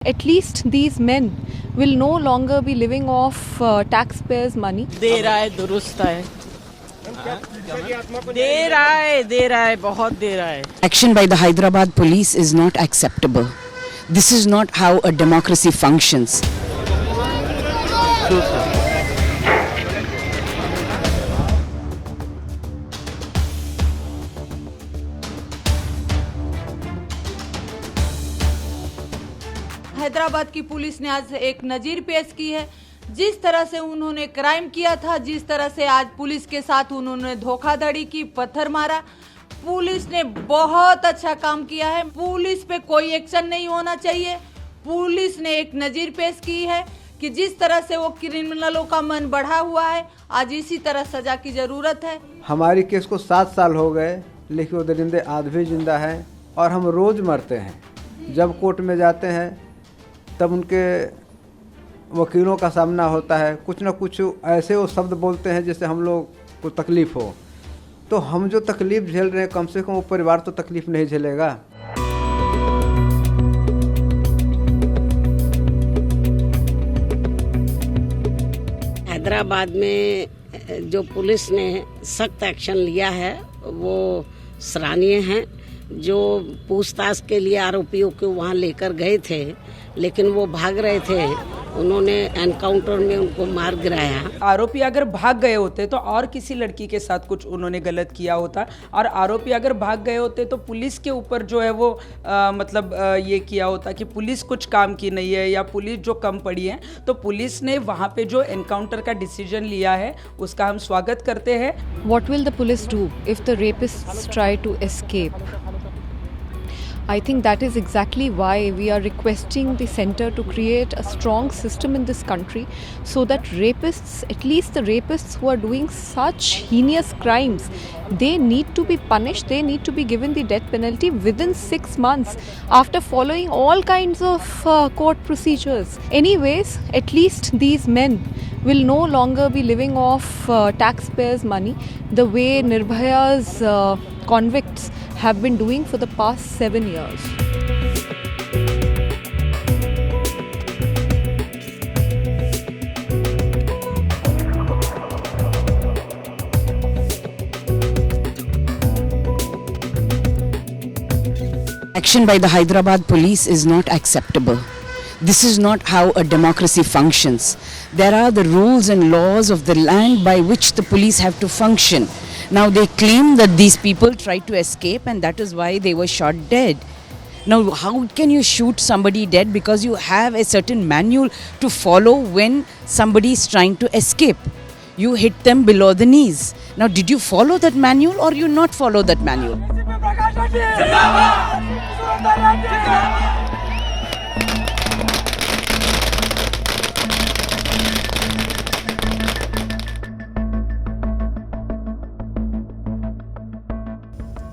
At least these men will no longer be living off taxpayers' money. दे रहा है, दुरुस्त है, दे रहा है, बहुत दे रहा है. Action by the Hyderabad police is not acceptable. This is not how a democracy functions. Hyderabad की पुलिस ने आज एक नजीर पेश की है. जिस तरह से उन्होंने क्राइम किया था, जिस तरह से आज पुलिस के साथ उन्होंने धोखाधड़ी की, पत्थर मारा, पुलिस ने बहुत अच्छा काम किया है. पुलिस पे कोई एक्शन नहीं होना चाहिए. पुलिस ने एक नजीर पेश की है कि जिस तरह से वो क्रिमिनलों का मन बढ़ा हुआ है, आज इसी तरह सजा की जरूरत है. हमारी केस को 7 साल हो गए, लेकिन वो दरिंदे आज भी जिंदा हैं और हम रोज़ मरते हैं. जब कोर्ट में जाते हैं तब उनके वकीलों का सामना होता है. कुछ ना कुछ ऐसे वो शब्द बोलते हैं जिससे हम लोग को तकलीफ़ हो. तो हम जो तकलीफ़ झेल रहे हैं, कम से कम वो परिवार तो तकलीफ़ नहीं झेलेगा. हैदराबाद में जो पुलिस ने सख्त एक्शन लिया है वो सराहनीय है. जो पूछताछ के लिए आरोपियों को वहाँ लेकर गए थे, लेकिन वो भाग रहे थे, उन्होंने एनकाउंटर में उनको मार गिराया. आरोपी अगर भाग गए होते तो और किसी लड़की के साथ कुछ उन्होंने गलत किया होता, और आरोपी अगर भाग गए होते तो पुलिस के ऊपर जो है वो ये किया होता कि पुलिस कुछ काम की नहीं है या पुलिस जो कम पड़ी है. तो पुलिस ने वहाँ पे जो एनकाउंटर का डिसीजन लिया है उसका हम स्वागत करते हैं. What will the police do if the rapists try to escape? I think that is exactly why we are requesting the center to create a strong system in this country so that rapists, at least the rapists who are doing such heinous crimes, they need to be punished, they need to be given the death penalty within 6 months after following all kinds of court procedures. Anyways, at least these men will no longer be living off taxpayers' money the way Nirbhaya's convicts have been doing for the past 7 years. Action by the Hyderabad police is not acceptable. This is not how a democracy functions. There are the rules and laws of the land by which the police have to function. Now they claim that these people tried to escape and that is why they were shot dead. Now how can you shoot somebody dead because you have a certain manual to follow when somebody is trying to escape? You hit them below the knees. Now did you follow that manual or you not follow that manual?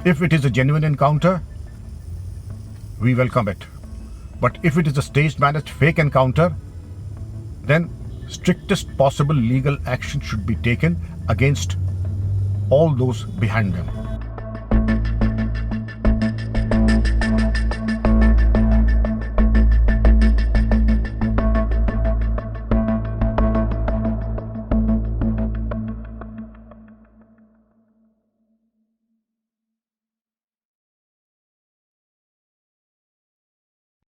If it is a genuine encounter, we welcome it. But if it is a staged managed fake encounter, then strictest possible legal action should be taken against all those behind them.